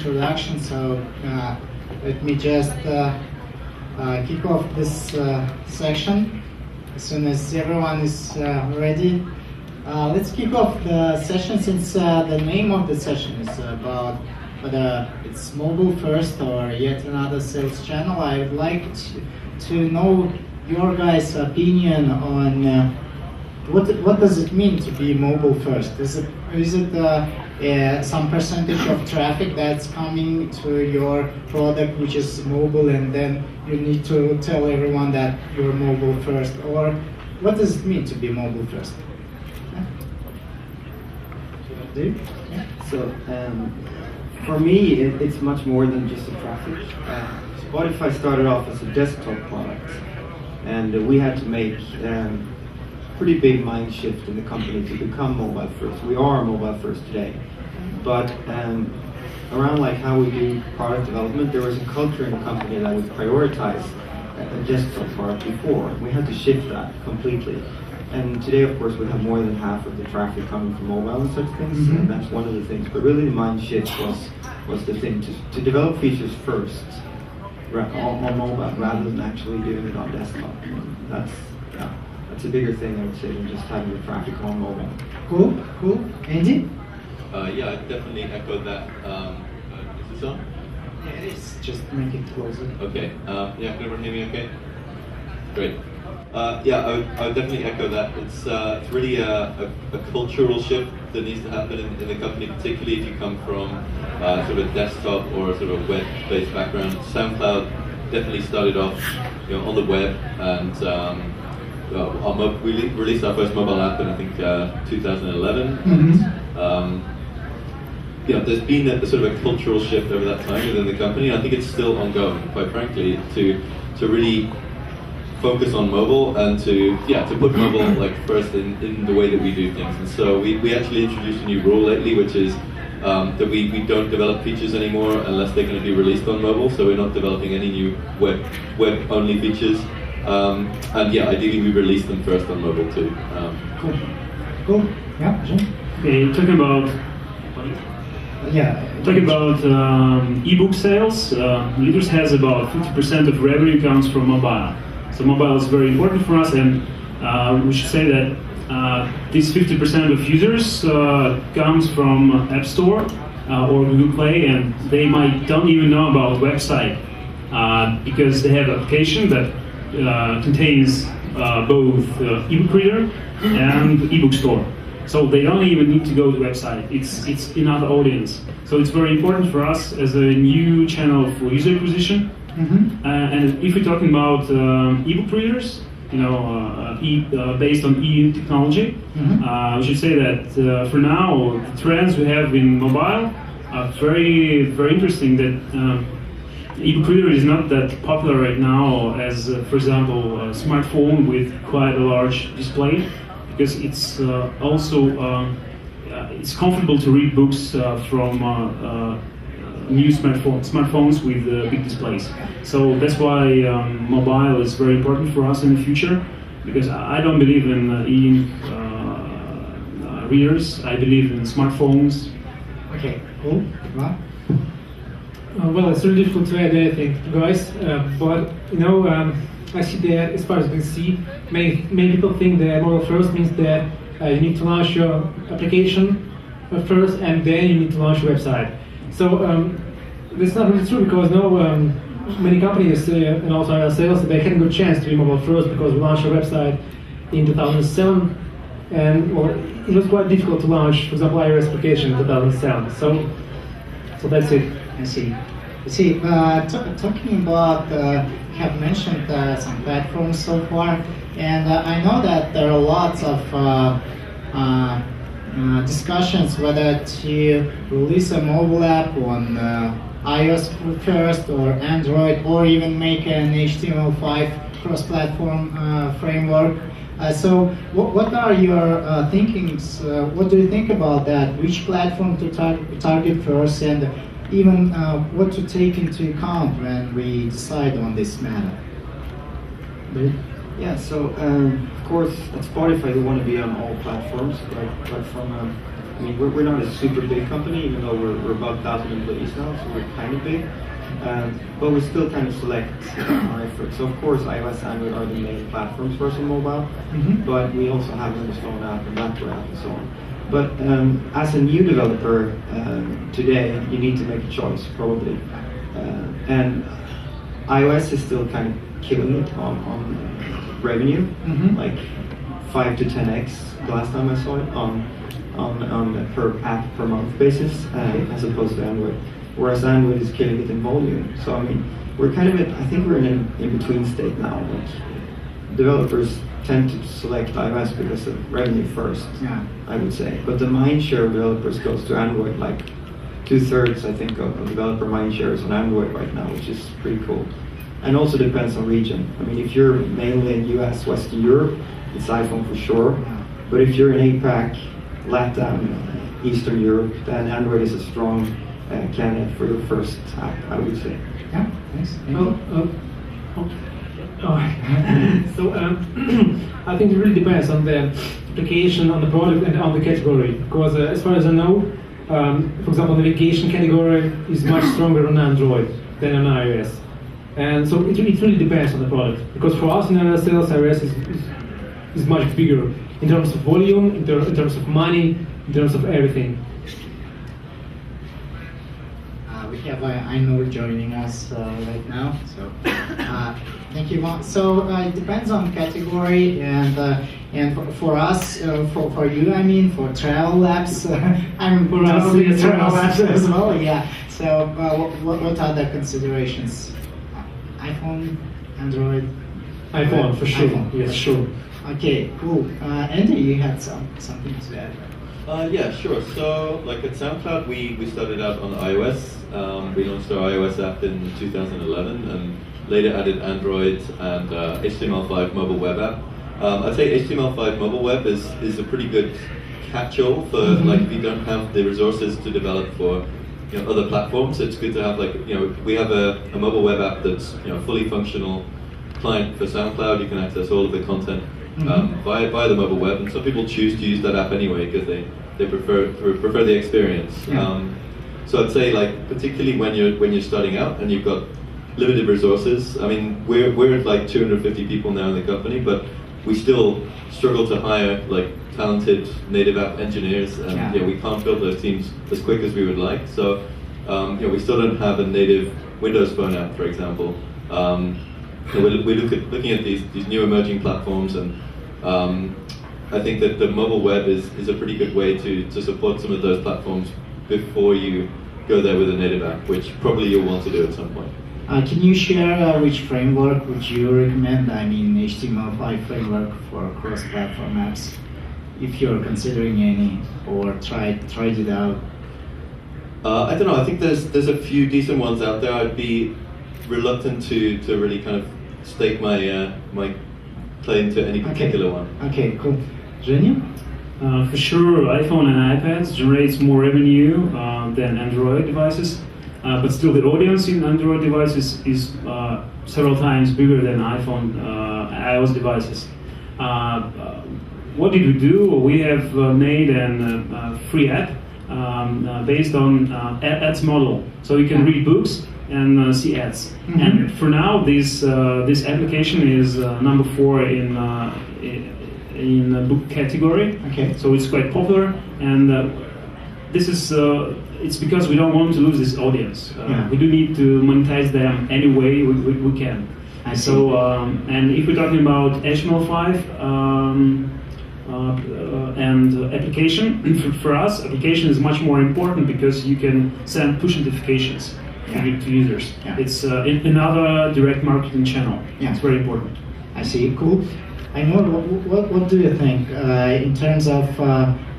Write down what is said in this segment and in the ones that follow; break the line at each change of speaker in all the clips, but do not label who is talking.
introduction, so let me just kick off this section as soon as everyone is ready. Let's kick off the session, since the name of the session is about whether it's mobile first or yet another sales channel. I would like to know your guys' opinion on what does it mean to be mobile first? Is it some percentage of traffic that's coming to your product which is mobile, and then you need to tell everyone that you're mobile first? Or what does it mean to be mobile first? Yeah.
So for me, it's much more than just the traffic. Spotify started off as a desktop product, and we had to make pretty big mind shift in the company to become mobile first. We are mobile first today, but around like how we do product development, there was a culture in the company that would prioritize a desktop product before. We had to shift that completely. And today, of course, we have more than half of the traffic coming from mobile and such things, and that's one of the things. But really, the mind shift was the thing to develop features first on mobile rather than actually doing it on desktop. That's a bigger thing, I would say, than just having the traffic on mobile.
Cool. Andy?
Yeah, I definitely echo that. Is this on?
Yeah, it is. Just make it closer.
Okay. Yeah, can everyone hear me okay? Great. Yeah, I would definitely echo that. It's really a cultural shift that needs to happen in the company, particularly if you come from sort of a desktop or sort of a web-based background. SoundCloud definitely started off, on the web, and we released our first mobile app in I think 2011. There's been a sort of a cultural shift over that time within the company. I think it's still ongoing, quite frankly, to really focus on mobile and to put mobile like first in the way that we do things. And so we actually introduced a new rule lately, which is that we don't develop features anymore unless they're going to be released on mobile. So we're not developing any new web only features. And yeah, ideally we release them first on mobile too.
Cool. Yeah.
Okay, talking about ebook sales. LitRes has about 50% of revenue comes from mobile. So mobile is very important for us, and we should say that this 50% of users comes from App Store or Google Play, and they don't even know about website because they have an application that contains both ebook reader and ebook store. So they don't even need to go to the website. It's another audience. So it's very important for us as a new channel for user acquisition. And if we're talking about ebook readers, based on technology, we should say that for now the trends we have in mobile are very, very interesting. That ebook reader is not that popular right now as, for example, a smartphone with quite a large display, because it's also it's comfortable to read books from new smartphones with big displays. So that's why mobile is very important for us in the future, because I don't believe in e-ink readers. I believe in smartphones.
Okay, cool. Right.
Well, it's really difficult to add anything, guys, but I see that, as far as you can see, many people think that mobile first means that you need to launch your application first and then you need to launch your website. So that's not really true, because many companies and also our sales, they had a good chance to be mobile first because we launched our website in 2007, and it was quite difficult to launch, for example, iOS application in 2007. So that's it.
I see. Talking about, you have mentioned some platforms so far, and I know that there are lots of discussions whether to release a mobile app on iOS first or Android, or even make an HTML5 cross-platform framework. So what are your thinkings? What do you think about that? Which platform to target first, and even what to take into account when we decide on this matter?
Yeah, so of course at Spotify we want to be on all platforms, but from a I mean, we're not a super big company, even though we're about 1,000 employees now, so we're kind of big. But we still kind of select our efforts. So of course, iOS and Android are the main platforms for some mobile, but we also have Windows Phone app and Mac app and so on. But as a new developer today, you need to make a choice, probably. And iOS is still kind of killing it on revenue, like 5 to 10x the last time I saw it on a per app per month basis, as opposed to Android. Whereas Android is killing it in volume. So I mean, we're kind of I think we're in an in-between state now. Like, developers tend to select iOS because of revenue first, I would say. But the mind share of developers goes to Android. Like 2/3, I think, of developer mind share is on Android right now, which is pretty cool. And also depends on region. I mean, if you're mainly in US, Western Europe, it's iPhone for sure. But if you're in APAC, LATAM, Eastern Europe, then Android is a strong candidate for your first app, I would say.
Yeah, thanks.
So I think it really depends on the application, on the product, and on the category. Because as far as I know, for example, the navigation category is much stronger on Android than on iOS. And so it really depends on the product. Because for us in our sales, iOS is much bigger in terms of volume, in terms of money, in terms of everything.
We have Aynur joining us right now. So thank you. So it depends on category, and for us, for you, I mean, for travel apps, I'm
For us,
totally
yes, for
travel
us.
apps as well. Yeah. So what are the considerations? iPhone, Android.
iPhone for sure.
iPhone.
Yes, sure.
Okay, cool. Andy, you had something to add.
Yeah, sure. So, like at Soundcloud, we started out on iOS. We launched our iOS app in 2011 and later added Android and HTML5 mobile web app. I'd say HTML5 mobile web is a pretty good catch-all for like if you don't have the resources to develop for other platforms. It's good to have we have a mobile web app that's fully functional client for SoundCloud. You can access all of the content via the mobile web, and some people choose to use that app anyway because they prefer the experience. So I'd say particularly when you're starting out and you've got limited resources. I mean, we're at like 250 people now in the company, but we still struggle to hire talented native app engineers, and we can't build those teams as quick as we would like. So we still don't have a native Windows Phone app, for example. We're looking at these new emerging platforms, and I think that the mobile web is a pretty good way to support some of those platforms before you go there with a native app, which probably you'll want to do at some point.
Can you share which framework would you recommend? I mean, HTML5 framework for cross-platform apps, if you're considering any or tried it out.
I don't know. I think there's a few decent ones out there. I'd be reluctant to really kind of stake my my claim to any particular one.
Okay, cool. Женя?
For sure, iPhone and iPads generates more revenue than Android devices, but still the audience in Android devices is several times bigger than iPhone, iOS devices. What did we do? We have made a free app based on ads model, so you can read books and see ads. And for now, this application is number 4 in the book category. Okay. So it's quite popular, and this is it's because we don't want to lose this audience. We do need to monetize them any way we can. So and if we're talking about HTML5 and application, for us, application is much more important because you can send push notifications to users. It's another direct marketing channel. It's very important.
I see. Cool. Aynur, what do you think in terms of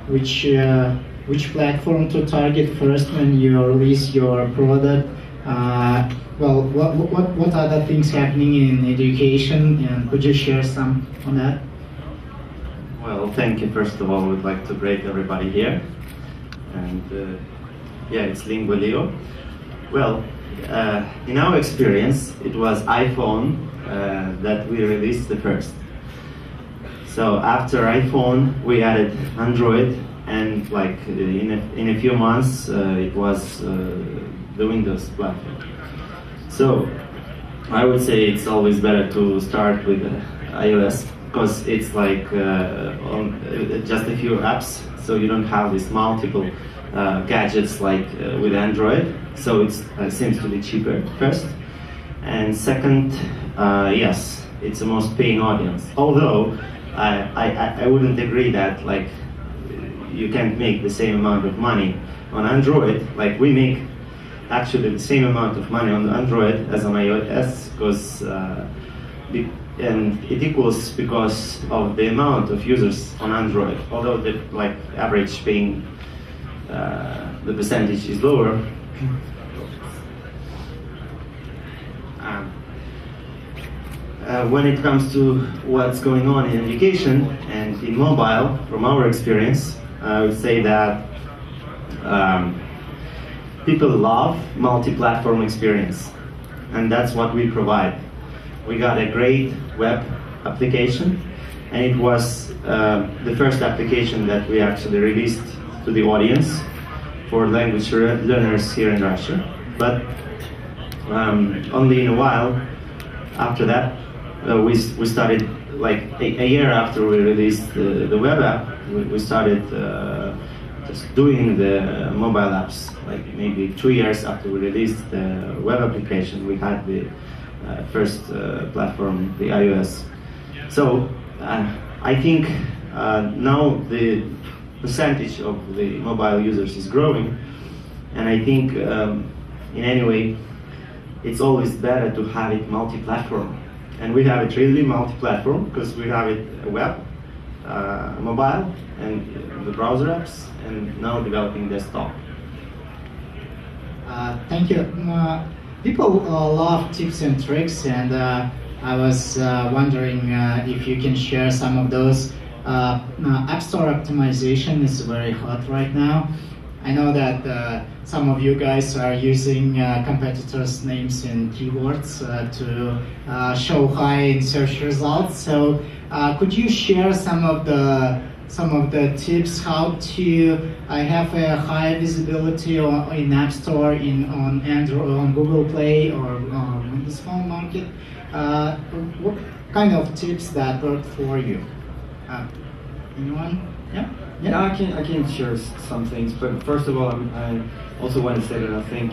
which platform to target first when you release your product? Well, what are the things happening in education, and could you share some on that?
Well, thank you. First of all, I would like to greet everybody here, and it's LinguaLeo. Well, in our experience, it was iPhone that we released the first. So after iPhone, we added Android, and like in a few months it was the Windows platform. So I would say it's always better to start with iOS, because it's like on just a few apps, so you don't have these multiple gadgets like with Android. So it seems to be cheaper first, and second, yes, it's the most paying audience. Although I wouldn't agree that like you can't make the same amount of money on Android. Like we make actually the same amount of money on Android as on iOS, because and it equals because of the amount of users on Android. Although the like average paying the percentage is lower. When it comes to what's going on in education and in mobile, from our experience, I would say that people love multi-platform experience, and that's what we provide. We got a great web application, and it was the first application that we actually released to the audience for language learners here in Russia. But only in a while after that, we started, like a year after we released the web app, we started just doing the mobile apps. Like maybe 2 years after we released the web application, we had the first platform, the iOS. So I think now the percentage of the mobile users is growing, and I think in any way it's always better to have it multi-platform. And we have it really multi-platform because we have it web, mobile, and the browser apps, and now developing desktop.
Thank you. People love tips and tricks, and I was wondering if you can share some of those. App Store optimization is very hot right now. I know that some of you guys are using competitors' names and keywords to show high in search results. So could you share some of the tips how to have a high visibility in App Store, on Android, on Google Play, or on this phone market? What kind of tips that work for you? Anyone? Yeah.
Yeah, I can share some things, but first of all, I also want to say that I think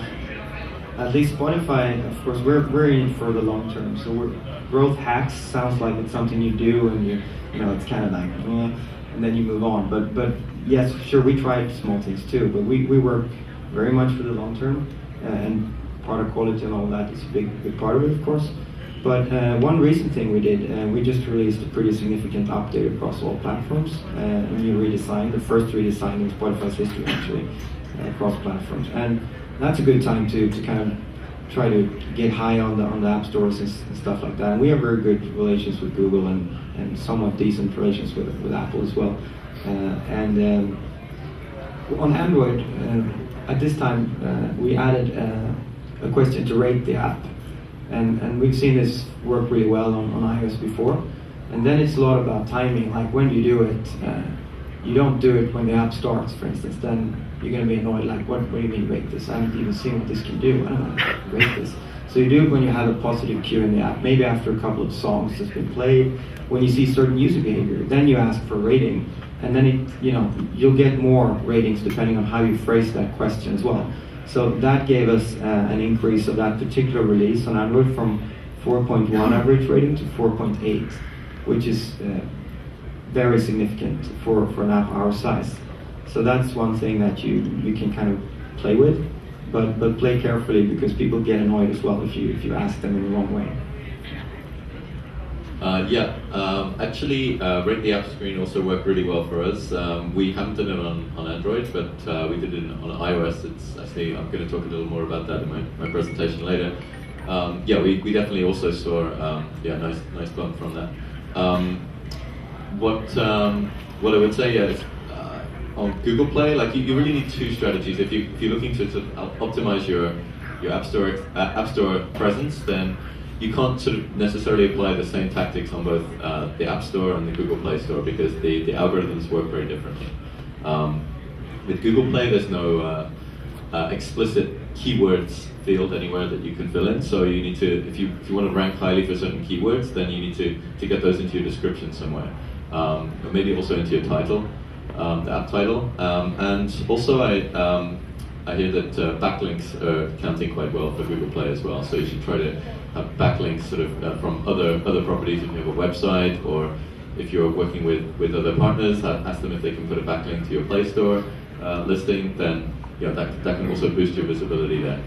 at least Spotify, of course, we're in it for the long term. So growth hacks sounds like it's something you do, and you know it's kind of like, and then you move on. But yes, sure, we try small things too, but we work very much for the long term, and product quality and all that is a big part of it, of course. But one recent thing we did, we just released a pretty significant update across all platforms, a new redesign, the first redesign in Spotify's history actually, across platforms. And that's a good time to kind of try to get high on the app stores and stuff like that. And we have very good relations with Google and somewhat decent relations with Apple as well. And on Android, at this time, we added a question to rate the app. And we've seen this work really well on iOS before. And then it's a lot about timing, like when you do it, you don't do it when the app starts, for instance, then you're going to be annoyed, like, what do you mean rate this? I haven't even seen what this can do, I don't know how to rate this. So you do it when you have a positive cue in the app, maybe after a couple of songs that's been played, when you see certain user behavior, then you ask for a rating, and then you'll get more ratings depending on how you phrase that question as well. So that gave us an increase of that particular release on Android from 4.1 average rating to 4.8, which is very significant for an app our size. So that's one thing that you can kind of play with, but play carefully because people get annoyed as well if you ask them in the wrong way.
Actually, Rate the App screen also worked really well for us. We haven't done it on Android, but we did it on iOS. It's actually, I'm going to talk a little more about that in my presentation later. We definitely also saw nice bump from that. What I would say is on Google Play, like you really need two strategies. If you're looking to optimize your App Store presence, then you can't sort of necessarily apply the same tactics on both the App Store and the Google Play Store because the algorithms work very differently. With Google Play, there's no explicit keywords field anywhere that you can fill in. So you need to, if you want to rank highly for certain keywords, then you need to get those into your description somewhere, or maybe also into your title, the app title. And also, I hear that backlinks are counting quite well for Google Play as well. So you should try to have backlinks sort of from other properties if you have a website, or if you're working with other partners, ask them if they can put a backlink to your Play Store listing. Then that can also boost your visibility there.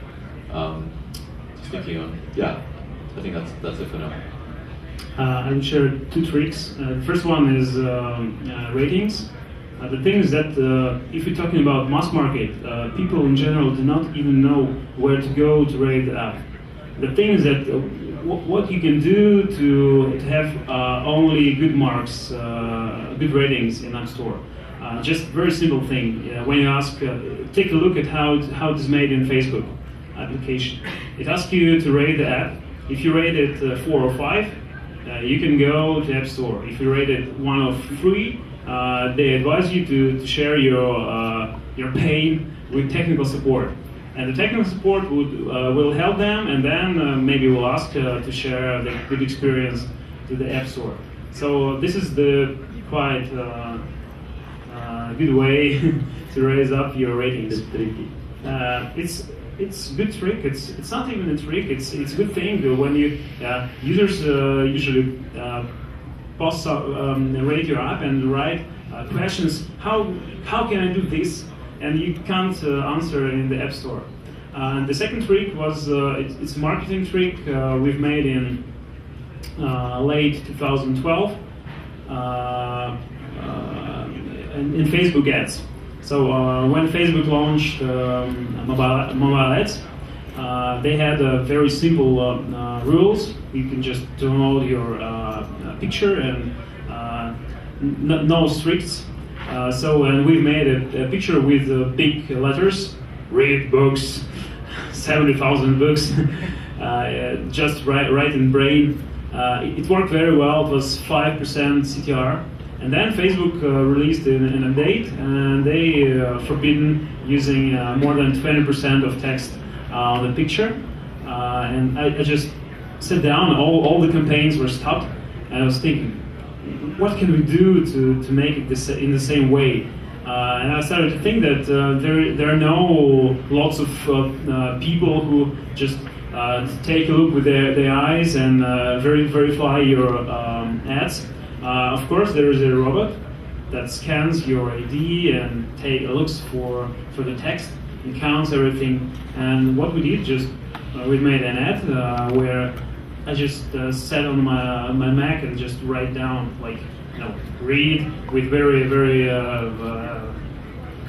Just thinking on, I think that's it for now.
I will share 2 tricks. The first one is ratings. The thing is that if you're talking about mass market, people in general do not even know where to go to rate the app. The thing is that what you can do to have only good marks, good ratings in App Store. Just very simple thing. When you ask, take a look at how it is made in Facebook application. It asks you to rate the app. If you rate it 4 or 5, you can go to App Store. If you rate it 1 or 3, they advise you to share your pain with technical support. And the technical support will help them, and then maybe will ask to share the good experience to the App Store. So this is the quite good way to raise up your ratings. It's a good trick. It's not even a trick. It's a good thing when you users usually rate your app and write questions. How can I do this? And you can't answer in the App Store. The second trick was it's a marketing trick we've made in late 2012 in Facebook ads. So when Facebook launched mobile ads, they had very simple rules. You can just download your picture and no stricts. And we made a picture with big letters, read books, 70,000 books, just right in brain. It worked very well. It was 5% CTR. And then Facebook released an update, and they forbidden using more than 20% of text on the picture. And I just sat down, all the campaigns were stopped, and I was thinking, what can we do to make it in the same way? And I started to think that there are no lots of people who just take a look with their eyes and verify your ads. Of course, there is a robot that scans your ID and looks for the text and counts everything. And what we did, we made an ad where I just sat on my Mac and just write down read with very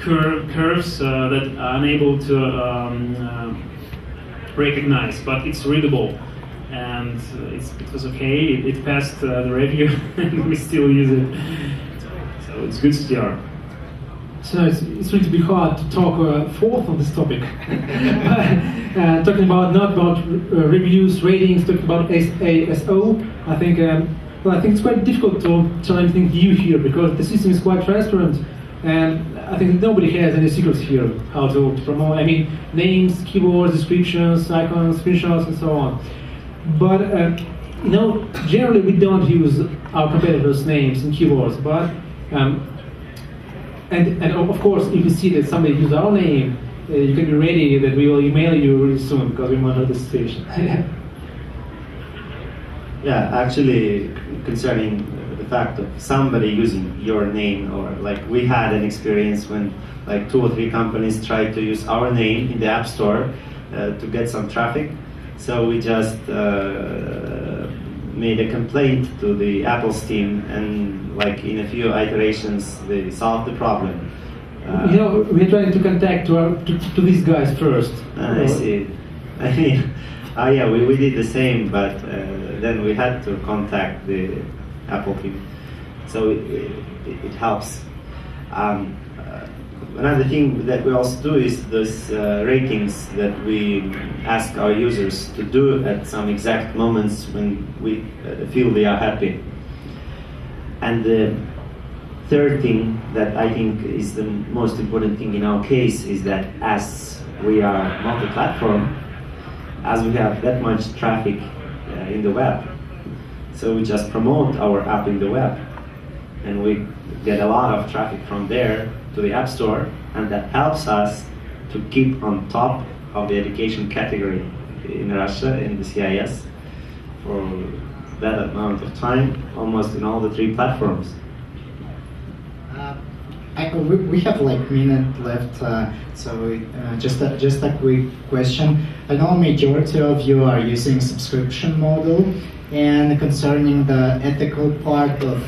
curves that are unable to recognize, but it's readable. And it was okay. It passed the review, and we still use it. So it's good CTR.
So it's going to be hard to talk forth on this topic. Talking not about reviews, ratings, talking about ASO. I think it's quite difficult to try anything new here because the system is quite transparent, and I think nobody has any secrets here how to promote. I mean, names, keywords, descriptions, icons, screenshots, and so on. But generally we don't use our competitors' names and keywords. But and of course, if you see that somebody uses our name, you can be ready that we will email you really soon because we monitor the situation.
Yeah, actually, concerning the fact of somebody using your name, or we had an experience when 2 or 3 companies tried to use our name in the App Store to get some traffic. So we just made a complaint to the Apple's team, and in a few iterations they solved the problem.
We're trying to contact to these guys first.
I see. I mean, yeah, we did the same, but then we had to contact the Apple team. So it helps. Another thing that we also do is those ratings that we ask our users to do at some exact moments when we feel they are happy. And third thing that I think is the most important thing in our case is that as we are multi-platform, as we have that much traffic in the web, so we just promote our app in the web, and we get a lot of traffic from there to the App Store, and that helps us to keep on top of the education category in Russia, in the CIS, for that amount of time, almost in all the 3 platforms.
We have like minute left, so just a quick question. I know majority of you are using subscription model, and concerning the ethical part of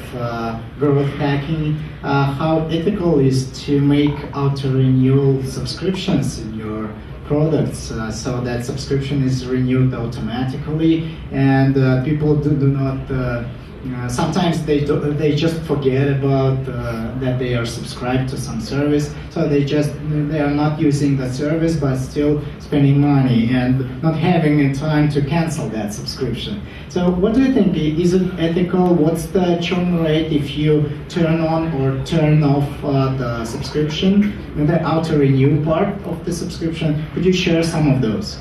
growth hacking, how ethical is to make auto-renewal subscriptions in your products so that subscription is renewed automatically, and people do not. Sometimes they just forget about that they are subscribed to some service, so they are not using the service but still spending money and not having time to cancel that subscription. So what do you think? Is it ethical? What's the churn rate if you turn on or turn off the subscription, the auto renew part of the subscription? Could you share some of those?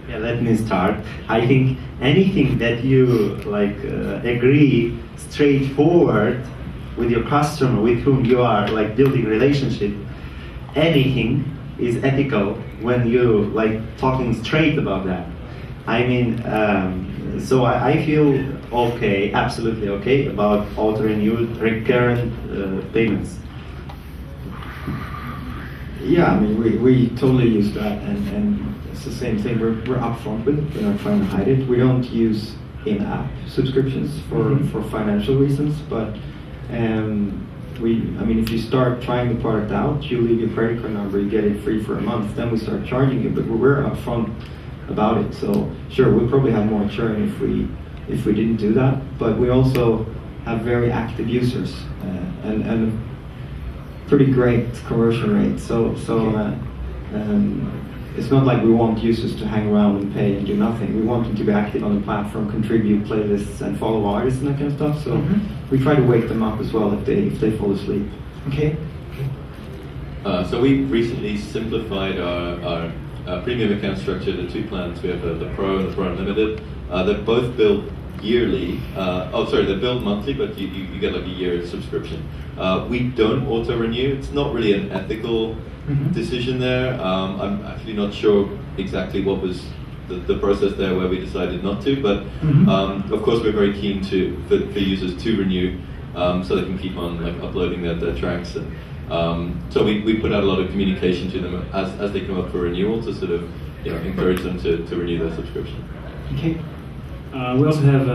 Yeah, let me start. I think anything that you agree straightforward with your customer with whom you are building relationship, anything is ethical when you talking straight about that. I mean, so I feel okay, absolutely okay about auto-renewed recurrent payments.
Yeah, I mean, we totally use that, and it's the same thing. We're upfront with it. We're not trying to hide it. We don't use in-app subscriptions for financial reasons, but I mean, if you start trying the product out, you leave your credit card number, you get it free for a month, then we start charging you. But we're upfront about it. So sure, we'll probably have more churn if we didn't do that. But we also have very active users and pretty great conversion rate. So it's not like we want users to hang around and pay and do nothing. We want them to be active on the platform, contribute playlists, and follow artists and that kind of stuff. So we try to wake them up as well if they fall asleep.
Okay.
So we recently simplified our premium account structure to 2 plans. We have the Pro and the Pro Unlimited. They're both billed yearly. They're billed monthly, but you get a year subscription. We don't auto-renew. It's not really an ethical decision there. I'm actually not sure exactly what was the process there where we decided not to, but of course we're very keen for users to renew so they can keep on uploading their tracks. And so we put out a lot of communication to them as they come up for renewal to sort of encourage them to renew their subscription.
Okay.
We also have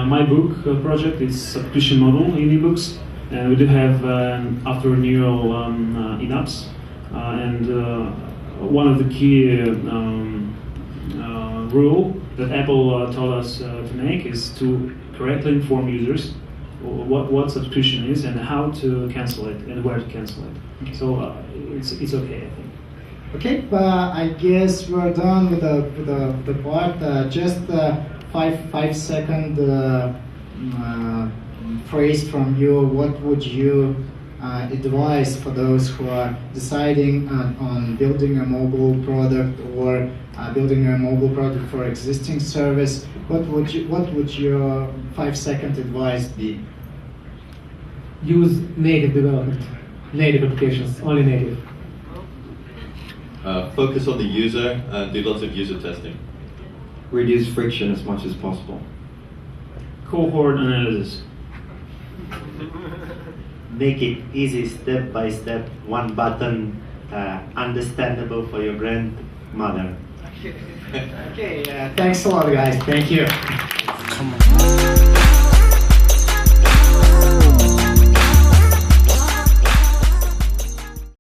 My Book project. It's subscription model in ebooks, and we do have after renewal in-apps. And one of the key rule that Apple told us to make is to correctly inform users what subscription is and how to cancel it and where to cancel it. Okay. So it's okay, I think.
Okay, I guess we're done with the part. Just 5-second phrase from you. What would you advise for those who are deciding on building a mobile product or building a mobile product for existing service? What would your 5-second advice be?
Use native development, native applications, only native.
Focus on the user and do lots of user testing.
Reduce friction as much as possible.
Cohort analysis.
Make it easy, step by step, one button, understandable for your grandmother.
Okay, thanks a lot, guys. Thank you.
Come on.